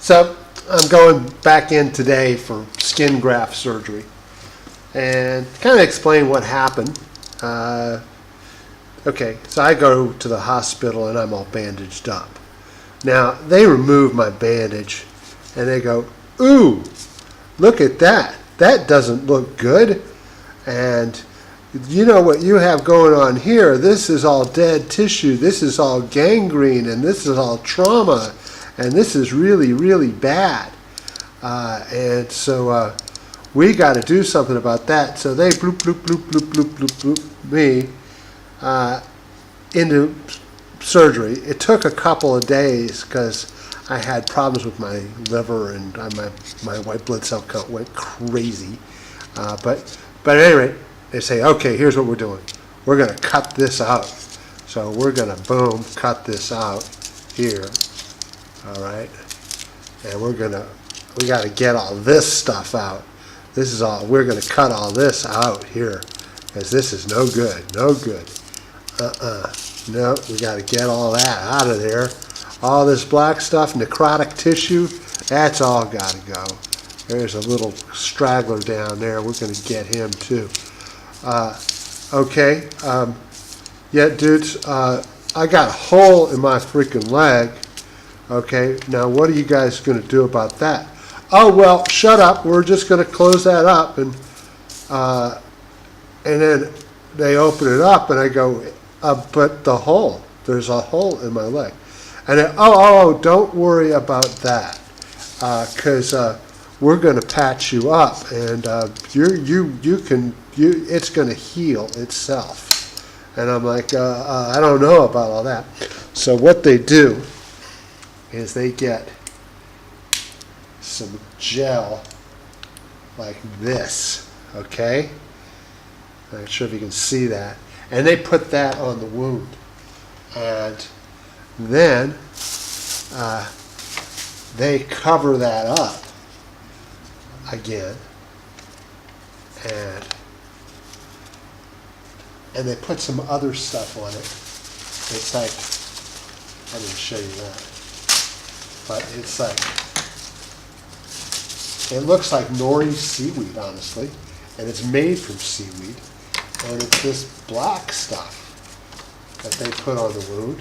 So I'm going back in today for skin graft surgery and kind of explain what happened. Okay, so I go to the hospital and I'm all bandaged up. Now, they remove my bandage and they go, "Ooh, look at that. That doesn't look good. And you know what you have going on here? This is all dead tissue. This is all gangrene, and this is all trauma. And this is really, really bad. And so we got to do something about that." So they bloop, bloop, bloop, bloop, bloop, bloop, bloop me into surgery. It took a couple of days because I had problems with my liver and my white blood cell count went crazy. But at any rate, they say, "Okay, here's what we're doing. We're going to cut this out." So we're going to, boom, cut this out here. All right. And we got to get all this stuff out. This is all, we're going to cut all this out here because this is no good, no good. No, we got to get all that out of there. All this black stuff, necrotic tissue, that's all got to go. There's a little straggler down there. We're going to get him too. Okay. Yeah, dudes, I got a hole in my freaking leg. Okay, now what are you guys going to do about that? "Oh, well, shut up. We're just going to close that up." And then they open it up and I go, "But the hole, there's a hole in my leg." And they, oh, don't worry about that, because we're going to patch you up, and it's going to heal itself. And I'm like, I don't know about all that. So what they do is they get some gel like this, okay? I'm not sure if you can see that. And they put that on the wound. And then they cover that up again. And they put some other stuff on it. It's like, I'm going to show you that. But it's like, it looks like nori seaweed, honestly. And it's made from seaweed. And it's this black stuff that they put on the wound.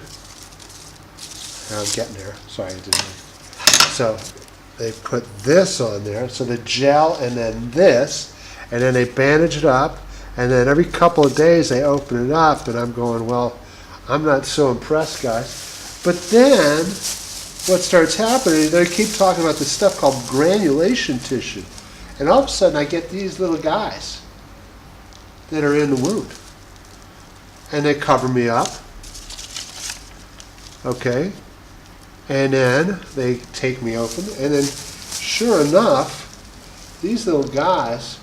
And I'm getting there. Sorry, I didn't. So they put this on there. So the gel and then this. And then they bandage it up. And then every couple of days they open it up. And I'm going, well, I'm not so impressed, guys. But then what starts happening, they keep talking about this stuff called granulation tissue. And all of a sudden I get these little guys that are in the wound. And they cover me up. Okay. And then they take me open. And then sure enough, these little guys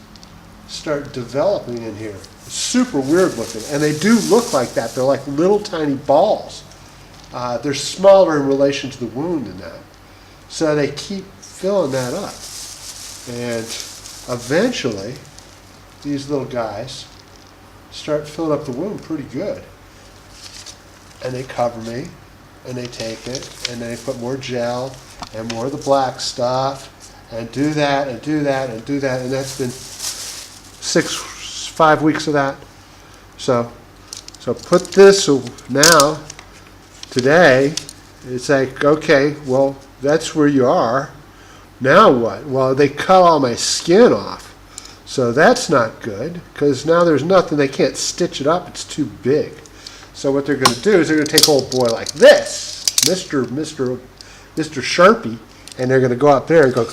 start developing in here. It's super weird looking. And they do look like that. They're like little tiny balls. They're smaller in relation to the wound than that. So they keep filling that up. And eventually, these little guys start filling up the wound pretty good. And they cover me, and they take it, and they put more gel and more of the black stuff, and do that, and do that, and do that. And that's been 5 weeks of that. So put this now. Today, it's like, okay, well, that's where you are. Now what? Well, they cut all my skin off. So that's not good, because now there's nothing, they can't stitch it up, it's too big. So what they're going to do is they're going to take old boy like this, Mr. Sharpie, and they're going to go up there and go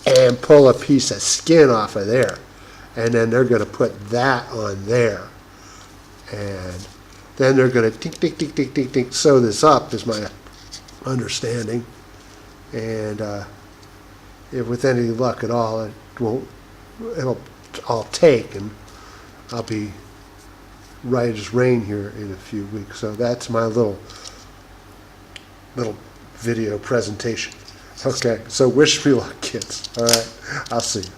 and pull a piece of skin off of there. And then they're going to put that on there. And then they're going to tink, tink, tink, tink, tink, tink, sew this up, is my understanding. And if with any luck at all, it'll all take, and I'll be right as rain here in a few weeks. So that's my little video presentation. Okay, so wish me luck, kids. All right, I'll see you.